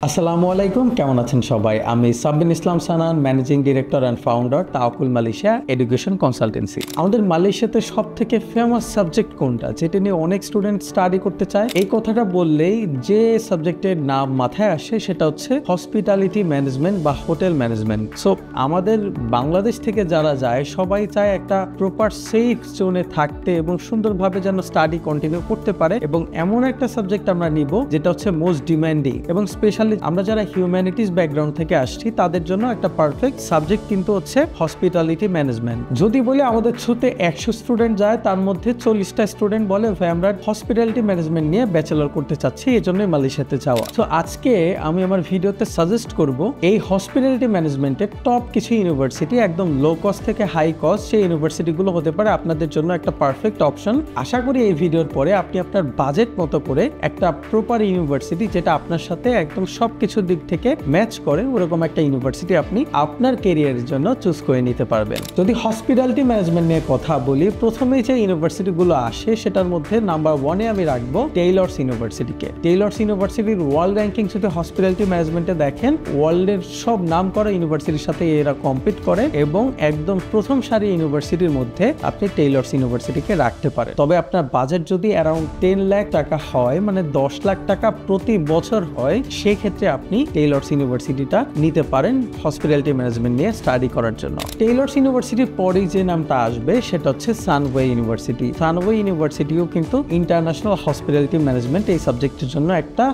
আসসালামু আলাইকুম, কেমন আছেন সবাই? আমি Sabbin Islam Sanan, managing director and founder Tawakkul Malaysia education consultancy. আমাদের মালয়েশিয়াতে সব থেকে ফেমাস সাবজেক্ট কোনটা, যেটা নিয়ে অনেক স্টুডেন্ট স্টাডি করতে চায়? এই কথাটা বললেই যে সাবজেক্টের নাম মাথায় আসে সেটা হচ্ছে হসপিটালিটি ম্যানেজমেন্ট বা হোটেল ম্যানেজমেন্ট। সো আমাদের বাংলাদেশ থেকে যারা যায় সবাই চায় একটা প্রপার সেফ জোনে থাকতে এবং সুন্দরভাবে যেন স্টাডি কন্টিনিউ করতে পারে, এবং এমন একটা সাবজেক্ট আমরা নিব যেটা হচ্ছে মোস্ট ডিমান্ডিং এবং স্পেশাল আমরা যারা হিউম্যানিটিস ব্যাকগ্রাউন্ড থেকে আসছি তাদের জন্য একটা পারফেক্ট সাবজেক্ট কিন্তু হচ্ছে হসপিটালিটি ম্যানেজমেন্ট। যদি বলি আমাদের থ্রুতে 100 স্টুডেন্ট যায়, তার মধ্যে 40টা স্টুডেন্ট বলে ভাই আমরা হসপিটালিটি ম্যানেজমেন্ট নিয়ে ব্যাচেলর করতে চাচ্ছি, এই জন্যই মালয়েশিয়াতে যাওয়া। তো আজকে আমি আমার ভিডিওতে সাজেস্ট করব এই হসপিটালিটি ম্যানেজমেন্টের টপ কিছু ইউনিভার্সিটি, একদম লো কস্ট থেকে হাই কস্ট, সেই ইউনিভার্সিটিগুলো হতে পারে আপনাদের জন্য একটা পারফেক্ট অপশন। আশা করি এই ভিডিওর পরে আপনি আপনার বাজেট মতো করে একটা প্রপার ইউনিভার্সিটি যেটা আপনার সাথে একদম সবকিছু দিক থেকে ম্যাচ করে ওরকম একটা ইউনিভার্সিটি আপনি আপনার ক্যারিয়ারের জন্য চুজ করে নিতে পারবেন। যদি হসপিটালিটি ম্যানেজমেন্ট নিয়ে কথা বলি, প্রথমেই যে ইউনিভার্সিটিগুলো আসে সেটার মধ্যে নাম্বার 1-এ আমি রাখবো টেইলর্স ইউনিভার্সিটিকে। টেইলর্স ইউনিভার্সিটির ওয়ার্ল্ড র্যাঙ্কিং যদি হসপিটালিটি ম্যানেজমেন্টে দেখেন, ওয়ার্ল্ডের সব নাম করা ইউনিভার্সিটির সাথে এরা কম্পিট করে এবং একদম প্রথম সারি ইউনিভার্সিটির মধ্যে আপনি টেইলর্স ইউনিভার্সিটিকে রাখতে পারেন। তবে আপনার বাজেট যদি অ্যারাউন্ড 10 লাখ টাকা হয়, মানে 10 লাখ টাকা প্রতি বছর হয়, সেক্ষেত্রে আপনি টেইলর্স ইউনিভার্সিটিটা নিতে পারেন হসপিটালিটি ম্যানেজমেন্ট নিয়ে স্টাডি করার জন্য। টেইলর্স ইউনিভার্সিটির পরেই যে নামটা আসবে সেটা হচ্ছে সানওয়ে ইউনিভার্সিটি। সানওয়ে ইউনিভার্সিটিও কিন্তু ইন্টারন্যাশনাল হসপিটালিটি ম্যানেজমেন্ট এই সাবজেক্টের জন্য একটা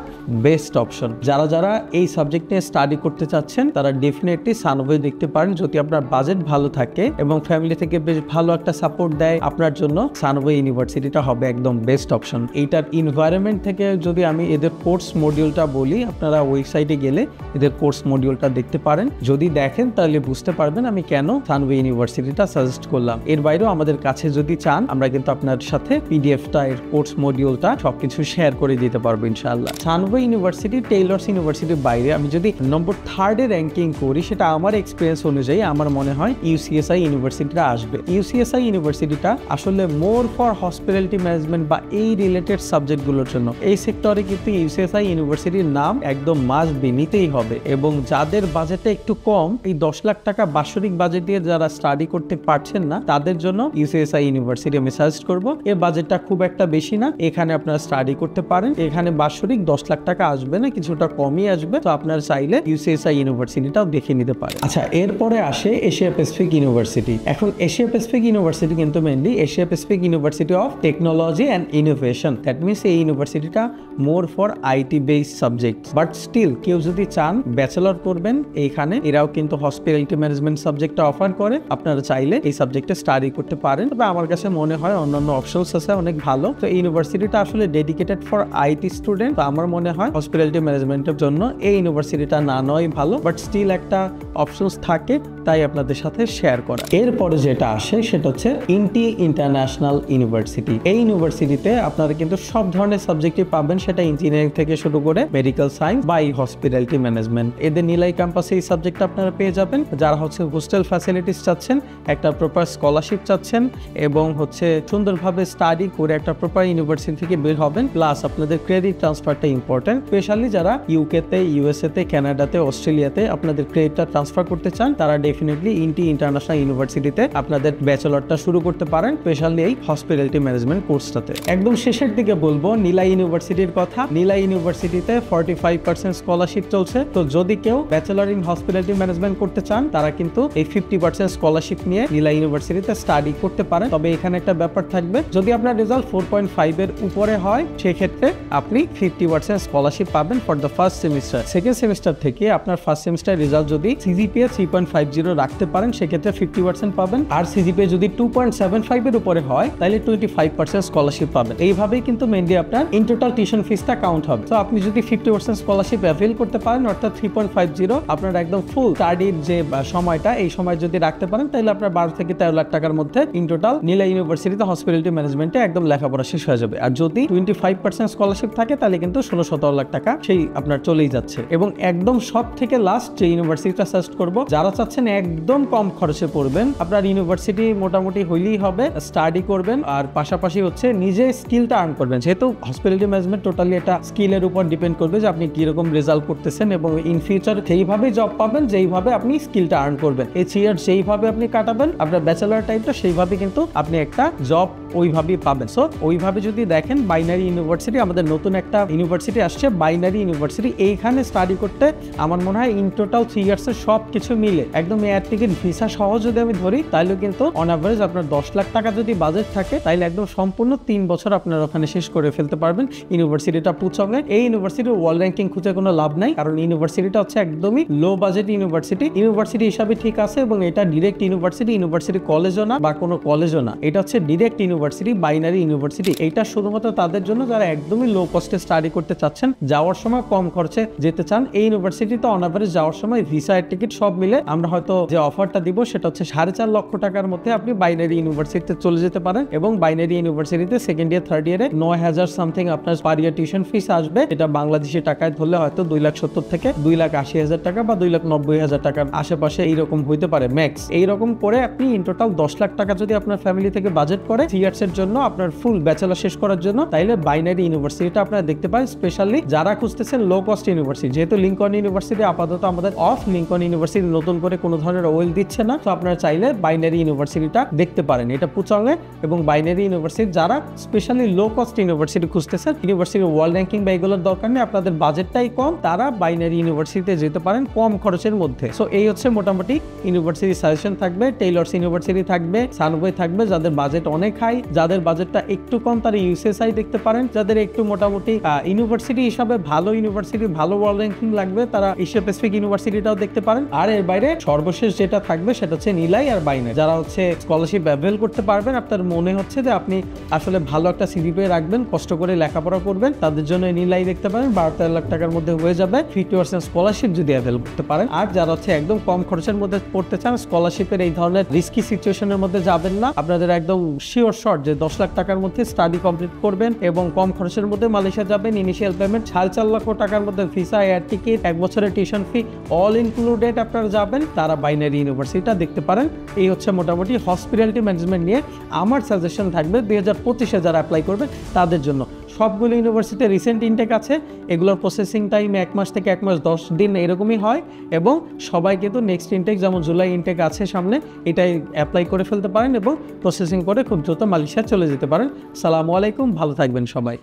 বেস্ট অপশন। যারা যারা এই সাবজেক্ট নিয়ে স্টাডি করতে চাচ্ছেন তারা ডেফিনেটলি সানওয়ে দেখতে পারেন। যদি আপনার বাজেট ভালো থাকে এবং ফ্যামিলি থেকে বেশ ভালো একটা সাপোর্ট দেয় আপনার জন্য, সানওয়ে ইউনিভার্সিটিটা হবে একদম বেস্ট অপশন। এইটার এনভায়রনমেন্ট থেকে যদি আমি এদের কোর্স মডিউলটা বলি, আপনারা ওয়েবসাইটে গেলে এদের কোর্স মডিউলটা দেখতে পারেন। যদি দেখেন তাহলে বুঝতে পারবেন আমি কেন সানওয়ে ইউনিভার্সিটিটা সাজেস্ট করলাম। এর বাইরেও আমাদের কাছে যদি চান আমরা কিন্তু আপনার সাথে পিডিএফটা, এর কোর্স মডিউলটা সবকিছু শেয়ার করে দিতে পারবো ইনশাআল্লাহ। সানওয়ে ইউনিভার্সিটি টেইলর্স ইউনিভার্সিটির বাইরে আমি যদি নম্বর 3-এ র্যাঙ্কিং করি, সেটা আমার এক্সপিরিয়েন্স অনুযায়ী আমার মনে হয় ইউসিএসআই ইউনিভার্সিটিটা আসবে। ইউসিএসআই ইউনিভার্সিটিটা আসলে মোর ফর হসপিটালিটি ম্যানেজমেন্ট বা এই রিলেটেড সাবজেক্টগুলোর জন্য। এই সেক্টরে কিন্তু ইউসিএসআই ইউনিভার্সিটির নাম একদম মাস্ট বি, নিতেই হবে। এবং যাদের বাজেটটা একটু কম, এই 10 লাখ টাকা বাৎসরিক বাজেট দিয়ে যারা স্টাডি করতে পারছেন না, তাদের জন্য ইউসিএসআই ইউনিভার্সিটি আমি সাজেস্ট করব। এর বাজেটটা খুব একটা বেশি না, এখানে আপনারা স্টাডি করতে পারেন। এখানে বাৎসরিক 10 লাখ টাকা আসবে না, কিছুটা কমই আসবে। তো আপনারা চাইলে ইউসিএসআই ইউনিভার্সিটিটাও দেখে নিতে পারেন। আচ্ছা, এরপরে আসে এশিয়া প্যাসিফিক ইউনিভার্সিটি। এখন এশিয়া প্যাসিফিক ইউনিভার্সিটি কিন্তু mainly Asia Pacific university of technology and innovation. That means এই ইউনিভার্সিটিটা more for IT based subject, but still কেউ যদি চান ব্যাচেলর করবেন এইখানে, এরাও কিন্তু হসপিটালিটি ম্যানেজমেন্ট সাবজেক্টটা অফার করে। আপনারা চাইলে এই সাবজেক্টে স্টাডি করতে পারেন। তবে আমার কাছে মনে হয় অন্যান্য অপশনস আছে অনেক ভালো। তো এই ইউনিভার্সিটিটা আসলে ডেডিকেটেড ফর আইটি স্টুডেন্ট। তো আমার মনে হয় হসপিটালিটি ম্যানেজমেন্টের জন্য এই ইউনিভার্সিটিটা না নয় ভালো, বাট স্টিল একটা অপশনস থাকে, তাই আপনাদের সাথে শেয়ার করা। এরপরে যেটা আসে সেটা হচ্ছে ইন্টি ইন্টারন্যাশনাল ইউনিভার্সিটি। এই ইউনিভার্সিটিতে আপনারা কিন্তু সব ধরনের সাবজেক্টই পাবেন, সেটা ইঞ্জিনিয়ারিং থেকে শুরু করে মেডিকেল সায়েন্স বা হসপিটালিটি ম্যানেজমেন্ট। এদের নিলাই ক্যাম্পাসে এই সাবজেক্টটা আপনারা পেয়ে যাবেন। যারা হচ্ছে হোস্টেল ফ্যাসিলিটিস চাচ্ছেন, একটা প্রপার স্কলারশিপ চাচ্ছেন এবং হচ্ছে সুন্দরভাবে স্টাডি করে একটা প্রপার ইউনিভার্সিটি থেকে বের হবেন, প্লাস আপনাদের ক্রেডিট ট্রান্সফারটা ইম্পর্টেন্ট। স্পেশালি যারা ইউকেতে, ইউএসএতে, কানাডাতে, অস্ট্রেলিয়াতে আপনাদের ক্রেডিটটা ট্রান্সফার করতে চান, তারা ডেফিনেটলি ইন্টি ইন্টারন্যাশনাল ইউনিভার্সিটিতে আপনাদের ব্যাচেলরটা শুরু করতে পারেন, স্পেশালি এই হসপিটালিটি ম্যানেজমেন্ট কোর্সটাতে। একদম শেষের দিকে বলবো নীলা ইউনিভার্সিটির কথা। নীলা ইউনিভার্সিটিতে 45% স্কলারশিপ চলছে। তো যদি কেউ ব্যাচেলর ইন হসপিটালিটি ম্যানেজমেন্ট করতে চান, তারা কিন্তু এই 50% স্কলারশিপ নিয়ে নীলা ইউনিভার্সিটিতে স্টাডি করতে পারেন। তবে এখানে একটা ব্যাপার থাকবে, যদি আপনার রেজাল্ট 4.5 এর উপরে হয়, সেক্ষেত্রে আপনি 50% স্কলারশিপ পাবেন for the first semester. Second semester থেকে আপনার ফার্স্ট সেমিস্টার রেজাল্ট যদি সিজিপিএ 3.50 রাখতে পারেন, সেক্ষেত্রে 50% পাবেন। আর সিজিপিএ যদি 2.75 এর উপরে হয়, তাহলে 25% স্কলারশিপ পাবেন। এইভাবেই কিন্তু মেইনলি আপনার ইন টোটাল টিউশন ফিসটা কাউন্ট হবে। তো আপনি যদি 50% স্কলারশিপ অ্যাভেল করতে পারেন, অর্থাৎ 3.50 আপনার একদম ফুল স্টাডির যে সময়টা, এই সময় যদি রাখতে পারেন, তাহলে আপনার 12 থেকে 13 লাখ টাকার মধ্যে ইন টোটাল নীলা ইউনিভার্সিটিতে হসপিটালিটি ম্যানেজমেন্টে একদম লেখাপড়া শেষ হয়ে যাবে। আর যদি 25% স্কলারশিপ থাকে, তাহলে কিন্তু 16-17 লাখ টাকা সেই আপনার চলেই যাচ্ছে। এবং একদম সব থেকে লাস্ট যে ইউনিভার্সিটিটা সাজেস্ট করব, যারা চাচ্ছেন একদম কম খরচে পড়বেন, আপনার ইউনিভার্সিটি মোটামুটি হইলেই হবে, স্টাডি করবেন আর পাশাপাশি হচ্ছে নিজে স্কিলটা আর্ন করবেন। যেহেতু হসপিটালিটি ম্যানেজমেন্ট টোটালি এটা স্কিলের উপর ডিপেন্ড করবে যে আপনি কিরকম যেরকম রেজাল্ট করতেছেন এবং ইন ফিউচার সেইভাবেই জব পাবেন যেইভাবে আপনি স্কিলটা আর্ন করবেন। এই 3 ইয়ার যেইভাবে আপনি কাটাবেন আপনার ব্যাচেলার টাইমটা সেইভাবে কিন্তু আপনি একটা জব ওইভাবেই পাবেন। সো ওইভাবে যদি দেখেন বাইনারি ইউনিভার্সিটি, আমাদের নতুন একটা ইউনিভার্সিটি আসছে বাইনারি ইউনিভার্সিটি, এইখানে স্টাডি করতে আমার মনে হয় ইন টোটাল 3 ইয়ার্সের সব কিছু মিলে একদম এয়ার টিকিট ভিসা সহ যদি আমি ধরি তাহলে কিন্তু অন অ্যাভারেজ আপনার 10 লাখ টাকা যদি বাজেট থাকে তাহলে একদম সম্পূর্ণ 3 বছর আপনার ওখানে শেষ করে ফেলতে পারবেন। ইউনিভার্সিটিটা পুচঙে, এই ইউনিভার্সিটির ওয়ার্ল্ড র্যাঙ্কিং খুঁজে কোনো লাভ নাই, কারণ ইউনিভার্সিটিটা হচ্ছে একদমই লো বাজেট ইউনিভার্সিটি হিসাবে ঠিক আছে এবং এটা ডিরেক্ট ইউনিভার্সিটি কলেজও না বা কোনো কলেজও না, এটা হচ্ছে ডিরেক্ট ইউনিভার্সিটি, বাইনারি ইউনিভার্সিটি। এটা শুধুমাত্র তাদের জন্য যারা একদমই লো কস্টে স্টাডি করতে চাচ্ছেন, যাওয়ার সময় কম খরচে যেতে চান। এই ইউনিভার্সিটিতে অন অ্যাভারেজ যাওয়ার সময় ভিসা এর টিকিট সব মিলে আমরা হয়তো যে অফারটা দিব সেটা হচ্ছে 4.5 লক্ষ টাকার মধ্যে আপনি বাইনারি ইউনিভার্সিটিতে চলে যেতে পারেন এবং বাইনারি ইউনিভার্সিটিতে সেকেন্ড ইয়ার থার্ড ইয়ারে 9,000 সামথিং আপনার পার ইয়ার টিউশন ফিস আসবে। এটা বাংলাদেশি টাকায় ধরলে হয়তো 2,70,000 থেকে 2,80,000 টাকা বা 2,90,000 টাকার আশেপাশে এইরকম হইতে পারে ম্যাক্স। এইরকম করে আপনি ইন টোটাল 10 লাখ টাকা যদি আপনার ফ্যামিলি থেকে বাজেট করে 3 ইয়ার্স এর জন্য আপনার ফুল ব্যাচেলর শেষ করার জন্য, তাইলে বাইনারি ইউনিভার্সিটিটা আপনারা দেখতে পারেন। স্পেশালি যারা খুঁজতেছেন লো কস্ট ইউনিভার্সিটি, যেহেতু লিঙ্কন ইউনিভার্সিটি আপাতত আমাদের অফ, লিঙ্কন ইউনিভার্সিটি নতুন করে কোনো ধরনের ওয়েল দিচ্ছে না, তো আপনারা চাইলে বাইনারি ইউনিভার্সিটিটা দেখতে পারেন। এটা পুচঙে এবং বাইনারি ইউনিভার্সিটি যারা স্পেশালি লো কস্ট ইউনিভার্সিটি খুঁজতেছেন, ইউনিভার্সিটি ওয়ার্ল্ড র্যাঙ্কিং বা এগুলোর দরকার নেই, আপনাদের বাজেটটাই কম, তারা বাইনারি ইউনিভার্সিটিতে যেতে পারেন কম খরচের মধ্যে। সো এই হচ্ছে মোটামুটি ইউনিভার্সিটি সাজেশন থাকবে। টেইলর্স ইউনিভার্সিটি থাকবে, সানওয়ে থাকবে, যাদের বাজেট অনেক হাই, যাদের বাজেটটা একটু কম তারা ইউএসএসআই দেখতে পারেন, যাদের একটু মোটামুটি ইউনিভার্সিটি হিসাবে ভালো ইউনিভার্সিটি ভালো ওয়ার্ল্ড র্যাঙ্কিং লাগবে তারা এশিয়া প্যাসিফিক ইউনিভার্সিটিটাও দেখতে পারেন। আর এর বাইরে সর্বশেষ যেটা থাকবে সেটা হচ্ছে নিলাই আর বাইনারি। যারা হচ্ছে স্কলারশিপ অ্যাভেল করতে পারবেন, আপনার মনে হচ্ছে যে আপনি আসলে ভালো একটা সিজিপিএ রাখবেন, কষ্ট করে লেখাপড়া করবেন, তাদের জন্য নিলাই দেখতে পারেন। 12-13 লাখ টাকার মধ্যে হয়ে যাবে 50% স্কলারশিপ যদি অ্যাভেল করতে পারেন। আর যারা হচ্ছে একদম কম খরচের মধ্যে পড়তে চান, স্কলারশিপের এই ধরনের রিস্কি সিচুয়েশনের মধ্যে যাবেন না, আপনাদের একদম শিওর শর্ট যে 10 লাখ টাকার মধ্যে স্টাডি কমপ্লিট করবেন এবং কম খরচের মধ্যে মালয়েশিয়া যাবেন। ইনিশিয়াল পেমেন্ট 4.5 লক্ষ টাকার মধ্যে ভিসা, এয়ার টিকিট, 1 বছরের টিউশন ফি অল ইনক্লুডেড আপনারা যাবেন, তারা বাইনারি ইউনিভার্সিটিটা দেখতে পারেন। এই হচ্ছে মোটামুটি হসপিটালিটি ম্যানেজমেন্ট নিয়ে আমার সাজেশন থাকবে 2025-এ যারা অ্যাপ্লাই করবে তাদের জন্য। সবগুলো ইউনিভার্সিটিতে রিসেন্ট ইনটেক আছে, এগুলোর প্রসেসিং টাইম 1 মাস থেকে 1 মাস 10 দিন এরকমই হয় এবং সবাই কিন্তু নেক্সট ইনটেক যেমন জুলাই ইনটেক আছে সামনে, এটাই অ্যাপ্লাই করে ফেলতে পারেন এবং প্রসেসিং করে খুব দ্রুত মালয়েশিয়া চলে যেতে পারেন। সালামু আলাইকুম, ভালো থাকবেন সবাই।